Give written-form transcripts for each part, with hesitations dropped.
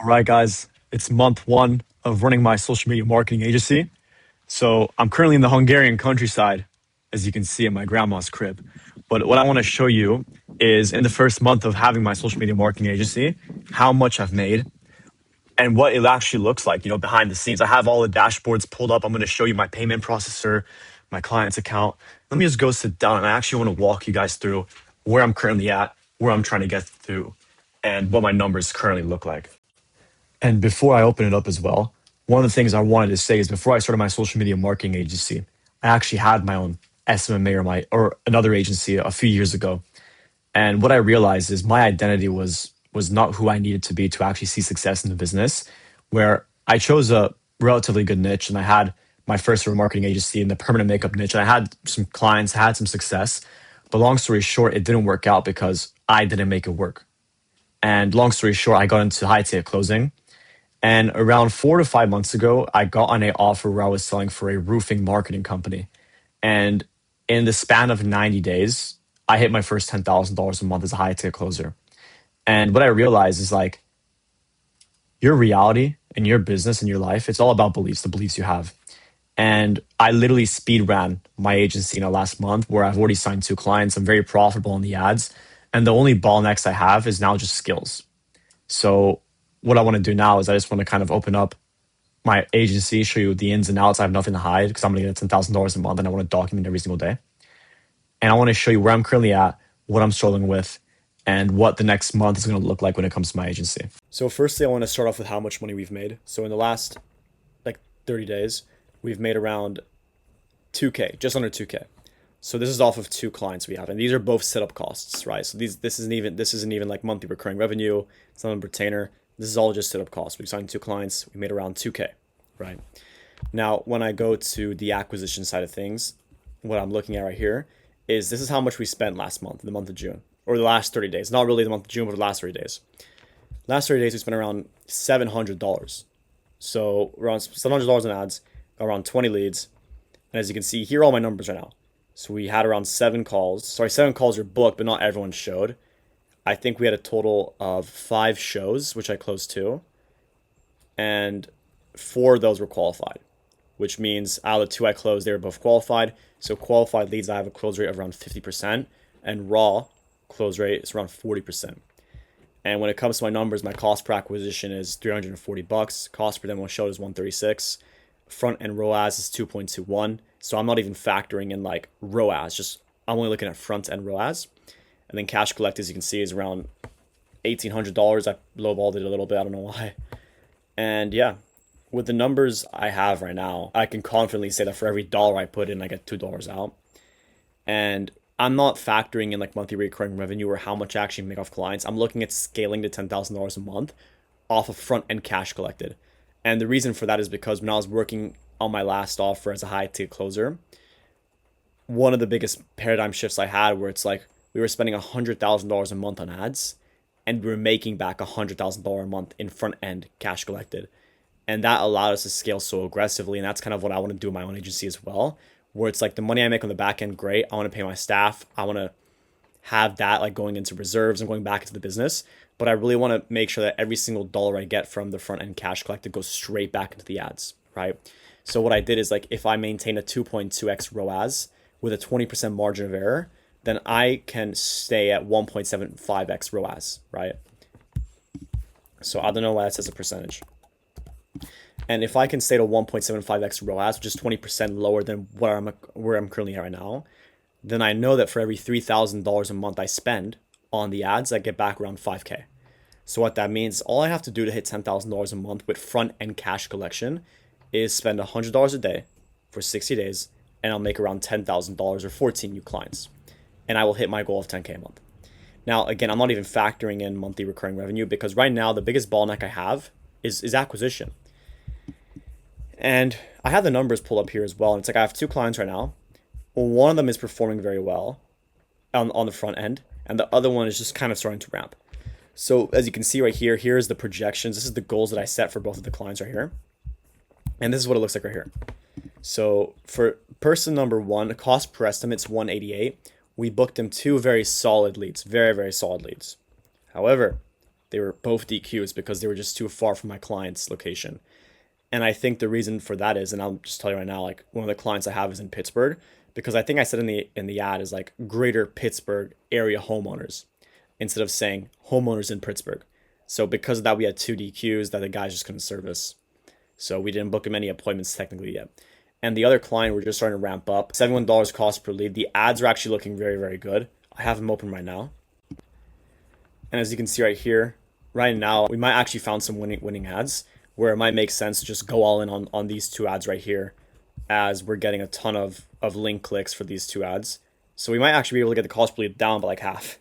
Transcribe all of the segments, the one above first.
All right, guys, it's month one of running my social media marketing agency. So I'm currently in the Hungarian countryside, as you can see in my grandma's crib. But what I want to show you is in the first month of having my social media marketing agency, how much I've made and what it actually looks like, behind the scenes. I have all the dashboards pulled up. I'm going to show you my payment processor, my client's account. Let me just go sit down and I actually want to walk you guys through where I'm currently at, where I'm trying to get to, and what my numbers currently look like. And before I open it up as well, one of the things I wanted to say is before I started my social media marketing agency, I actually had my own SMMA or another agency a few years ago. And what I realized is my identity was not who I needed to be to actually see success in the business, where I chose a relatively good niche and I had my first ever marketing agency in the permanent makeup niche and I had some clients, I had some success. But long story short, it didn't work out because I didn't make it work. And long story short, I got into high ticket closing and around 4 to 5 months ago, I got on a offer where I was selling for a roofing marketing company. And in the span of 90 days, I hit my first $10,000 a month as a high ticket closer. And what I realized is like your reality and your business and your life, it's all about beliefs, the beliefs you have. And I literally speed ran my agency in the last month where I've already signed two clients. I'm very profitable on the ads. And the only bottlenecks I have is now just skills. So what I want to do now is I just want to kind of open up my agency, show you the ins and outs. I have nothing to hide because I'm going to get $10,000 a month and I want to document every single day. And I want to show you where I'm currently at, what I'm struggling with, and what the next month is going to look like when it comes to my agency. So firstly, I want to start off with how much money we've made. So in the last like 30 days, we've made around 2K, just under 2K. So this is off of two clients we have, and these are both setup costs, right? So this isn't even like monthly recurring revenue. It's not a retainer. This is all just setup costs. We've signed two clients. We made around 2K, right? Now, when I go to the acquisition side of things, what I'm looking at right here is this is how much we spent last month, the month of June, or the last 30 days. Not really the month of June, but the last 30 days. Last 30 days, we spent around $700. So around $700 in ads, around 20 leads. And as you can see, here are all my numbers right now. So we had around seven calls. Sorry, seven calls are booked, but not everyone showed. I think we had a total of 5 shows, which I closed two, and 4 of those were qualified, which means out of the 2 I closed, they were both qualified. So qualified leads, I have a close rate of around 50%, and raw close rate is around 40%. And when it comes to my numbers, my cost per acquisition is $340. Cost per demo show is 136. Front end ROAS is 2.21. So I'm not even factoring in like ROAS, just I'm only looking at front end ROAS. And then cash collect, as you can see, is around $1,800. I lowballed it a little bit. I don't know why. And yeah, with the numbers I have right now, I can confidently say that for every dollar I put in, I get $2 out. And I'm not factoring in like monthly recurring revenue or how much I actually make off clients. I'm looking at scaling to $10,000 a month off of front end cash collected. And the reason for that is because when I was working on my last offer as a high ticket closer, one of the biggest paradigm shifts I had where it's like we were spending $100,000 a month on ads and we were making back $100,000 a month in front end cash collected. And that allowed us to scale so aggressively. And that's kind of what I want to do in my own agency as well, where it's like the money I make on the back end, great. I want to pay my staff. I want to have that like going into reserves and going back into the business. But I really want to make sure that every single dollar I get from the front end cash collected goes straight back into the ads, right? So what I did is like if I maintain a 2.2x ROAS with a 20% margin of error, then I can stay at 1.75x ROAS, right? So I don't know why that says a percentage. And if I can stay to 1.75x ROAS, which is 20% lower than where I'm currently at right now, then I know that for every $3,000 a month I spend on the ads, I get back around 5K. So what that means, all I have to do to hit $10,000 a month with front end cash collection is spend $100 a day for 60 days, and I'll make around $10,000 or 14 new clients. And I will hit my goal of 10K a month. Now, again, I'm not even factoring in monthly recurring revenue because right now the biggest bottleneck I have is acquisition. And I have the numbers pulled up here as well. And it's like I have 2 clients right now. Well, one of them is performing very well on the front end, and the other one is just kind of starting to ramp. So as you can see right here, here's the projections. This is the goals that I set for both of the clients right here. And this is what it looks like right here. So for person number 1, the cost per estimate's 188. We booked him 2 very solid leads, very, very solid leads. However, They were both DQs because they were just too far from my client's location. And I think the reason for that is, and I'll just tell you right now, like one of the clients I have is in Pittsburgh, because I think I said in the ad is like greater Pittsburgh area homeowners instead of saying homeowners in Pittsburgh. So because of that, we had two DQs that the guys just couldn't service. So we didn't book him any appointments technically yet. And the other client, we're just starting to ramp up. $71 cost per lead. The ads are actually looking very, very good. I have them open right now. And as you can see right here, right now, we might actually found some winning ads where it might make sense to just go all in on these two ads right here, as we're getting a ton of link clicks for these two ads. So we might actually be able to get the cost per lead down by like half,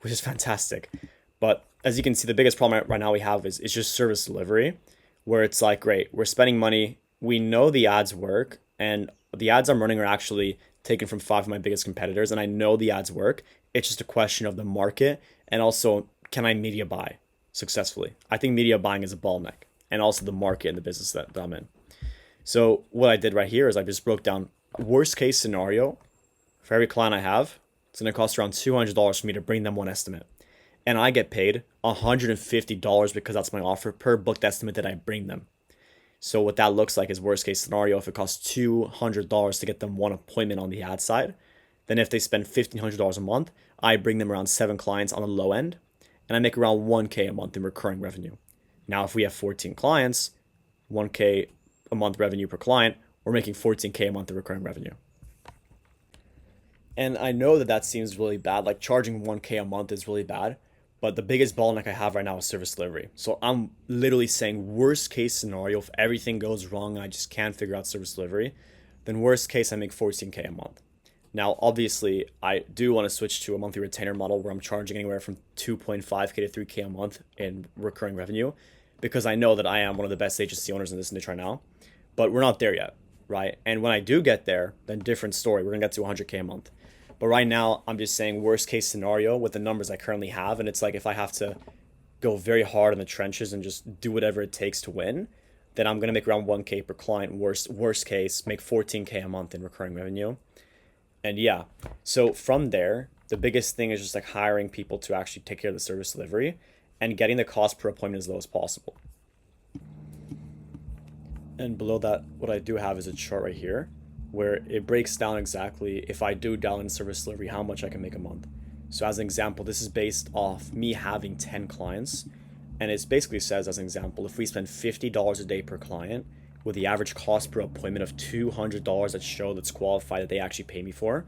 which is fantastic. But as you can see, the biggest problem right now we have is just service delivery, where it's like, great, we're spending money. We know the ads work, and the ads I'm running are actually taken from 5 of my biggest competitors, and I know the ads work. It's just a question of the market, and also, can I media buy successfully? I think media buying is a bottleneck, and also the market and the business that I'm in. So what I did right here is I just broke down worst case scenario for every client I have. It's going to cost around $200 for me to bring them one estimate. And I get paid $150 because that's my offer per booked estimate that I bring them. So what that looks like is worst case scenario, if it costs $200 to get them one appointment on the ad side, then if they spend $1,500 a month, I bring them around 7 clients on the low end, and I make around $1K a month in recurring revenue. Now, if we have 14 clients, $1K a month revenue per client, we're making $14K a month in recurring revenue. And I know that seems really bad. Like charging $1K a month is really bad. But the biggest bottleneck I have right now is service delivery. So I'm literally saying worst case scenario, if everything goes wrong and I just can't figure out service delivery, then worst case I make $14K a month. Now, obviously, I do want to switch to a monthly retainer model where I'm charging anywhere from 2.5K to 3K a month in recurring revenue, because I know that I am one of the best agency owners in this niche right now. But we're not there yet, right? And when I do get there, then different story. We're going to get to 100K a month. But right now, I'm just saying worst case scenario with the numbers I currently have. And it's like if I have to go very hard in the trenches and just do whatever it takes to win, then I'm going to make around 1K per client. Worst case, make 14K a month in recurring revenue. And yeah, so from there, the biggest thing is just like hiring people to actually take care of the service delivery and getting the cost per appointment as low as possible. And below that, what I do have is a chart right here where it breaks down exactly if I do dial in service delivery, how much I can make a month. So as an example, this is based off me having 10 clients. And it basically says, as an example, if we spend $50 a day per client with the average cost per appointment of $200 that show that's qualified that they actually pay me for,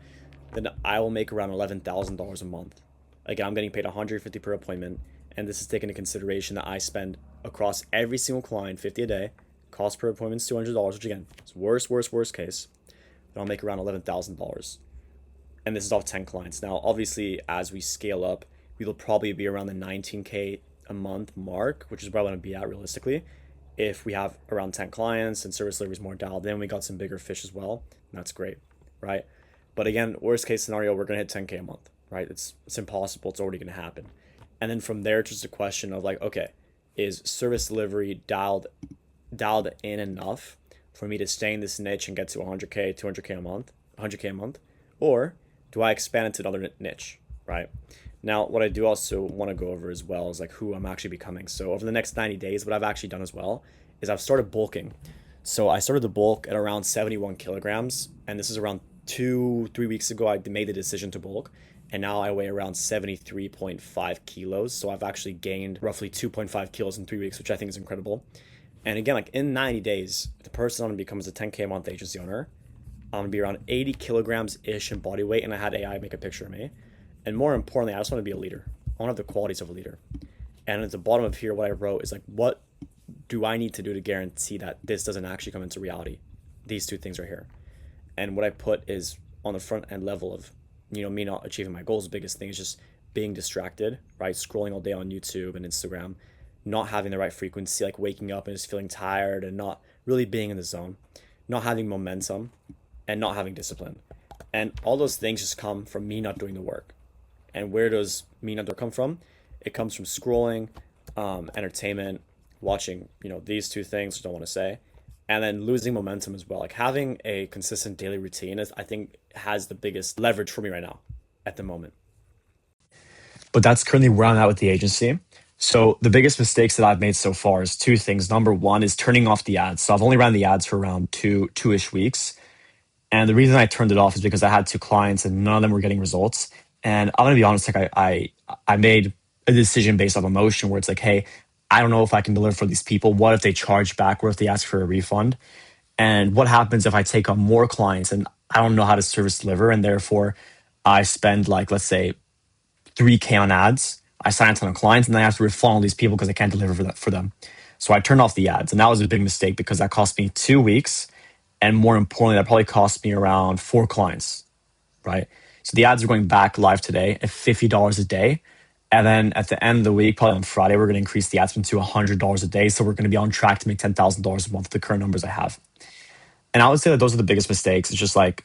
then I will make around $11,000 a month. Again, I'm getting paid $150 per appointment. And this is taking into consideration that I spend across every single client $50 a day. Cost per appointment is $200, which again, is worst case. Then I'll make around $11,000. And this is off 10 clients. Now, obviously, as we scale up, we will probably be around the 19K a month mark, which is probably going to be at realistically. If we have around 10 clients and service delivery is more dialed in, we got some bigger fish as well. That's great, right? But again, worst case scenario, we're going to hit 10K a month, right? It's impossible. It's already going to happen. And then from there, it's just a question of like, okay, is service delivery dialed in enough for me to stay in this niche and get to 100K, 200K a month, 100K a month? Or do I expand into another niche, right? Now, what I do also want to go over as well is like who I'm actually becoming. So over the next 90 days, what I've actually done as well is I've started bulking. So I started the bulk at around 71 kilograms. And this is around 2-3 weeks ago, I made the decision to bulk. And now I weigh around 73.5 kilos. So I've actually gained roughly 2.5 kilos in 3 weeks, which I think is incredible. And again, like in 90 days, the person I'm going to become is a 10K a month agency owner. I'm going to be around 80 kilograms-ish in body weight, and I had AI make a picture of me. And more importantly, I just want to be a leader. I want to have the qualities of a leader. And at the bottom of here, what I wrote is like, what do I need to do to guarantee that this doesn't actually come into reality? These two things right here. And what I put is on the front end level of, me not achieving my goals, the biggest thing is just being distracted, right? Scrolling all day on YouTube and Instagram, not having the right frequency, like waking up and just feeling tired and not really being in the zone, not having momentum, and not having discipline. And all those things just come from me not doing the work. And where does me not come from? It comes from scrolling, entertainment, watching, these two things, which I don't want to say, and then losing momentum as well. Like having a consistent daily routine is, I think, has the biggest leverage for me right now at the moment. But that's currently where I'm at with the agency. So the biggest mistakes that I've made so far is two things. Number one is turning off the ads. So I've only ran the ads for around two-ish weeks. And the reason I turned it off is because I had two clients and none of them were getting results. And I'm gonna be honest, like I made a decision based off emotion where it's like, hey, I don't know if I can deliver for these people. What if they charge back? What if they ask for a refund? And what happens if I take on more clients and I don't know how to service deliver, and therefore I spend like, let's say, 3K on ads. I sign a ton of clients and then I have to refund all these people because I can't deliver for them. So I turned off the ads. And that was a big mistake because that cost me 2 weeks. And more importantly, that probably cost me around four clients, right? So the ads are going back live today at $50 a day. And then at the end of the week, probably on Friday, we're going to increase the ad spend to $100 a day. So we're going to be on track to make $10,000 a month with the current numbers I have. And I would say that those are the biggest mistakes. It's just like,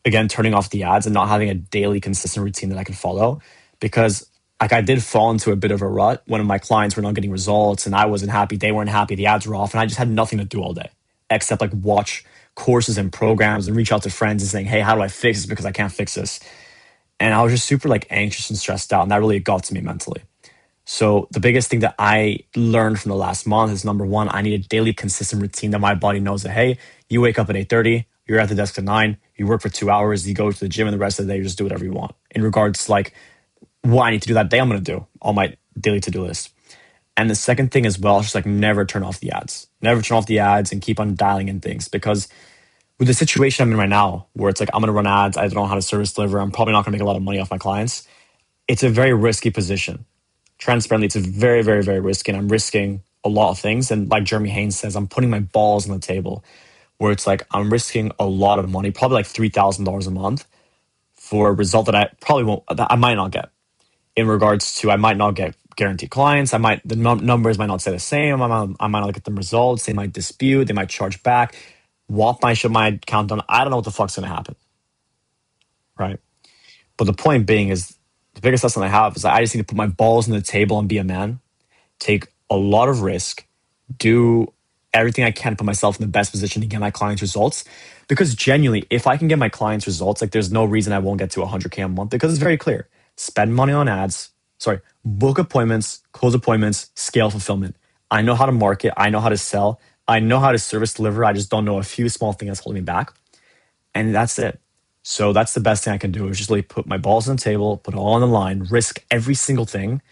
again, turning off the ads and not having a daily consistent routine that I can follow. Because like I did fall into a bit of a rut when my clients were not getting results and I wasn't happy, they weren't happy, the ads were off, and I just had nothing to do all day except like watch courses and programs and reach out to friends and saying, hey, how do I fix this? Because I can't fix this. And I was just super like anxious and stressed out. And that really got to me mentally. So the biggest thing that I learned from the last month is number one, I need a daily consistent routine that my body knows that, hey, you wake up at 8:30, you're at the desk at 9, you work for 2 hours, you go to the gym, and the rest of the day you just do whatever you want. In regards to like what I need to do that day, I'm gonna do on my daily to-do list. And the second thing as well is just like never turn off the ads. Never turn off the ads and keep on dialing in things, because with the situation I'm in right now, where it's like I'm gonna run ads, I don't know how to service deliver, I'm probably not gonna make a lot of money off my clients. It's a very risky position. Transparently, it's a very, very, very risky, and I'm risking a lot of things. And like Jeremy Haynes says, I'm putting my balls on the table, where it's like I'm risking a lot of money, probably like $3,000 a month for a result that I probably won't, that I might not get. In regards to, I might not get guaranteed clients. I might, the numbers might not stay the same. I might not get the results. They might dispute. They might charge back. What might shut my account down? I don't know what the fuck's gonna happen, right? But the point being is, the biggest lesson I have is that I just need to put my balls on the table and be a man, take a lot of risk, do everything I can to put myself in the best position to get my clients results. Because genuinely, if I can get my clients results, like there's no reason I won't get to 100K a month, because it's very clear. Spend money on ads, sorry, book appointments, close appointments, scale fulfillment. I know how to market. I know how to sell. I know how to service deliver. I just don't know a few small things that's holding me back. And that's it. So that's the best thing I can do is just like put my balls on the table, put it all on the line, risk every single thing,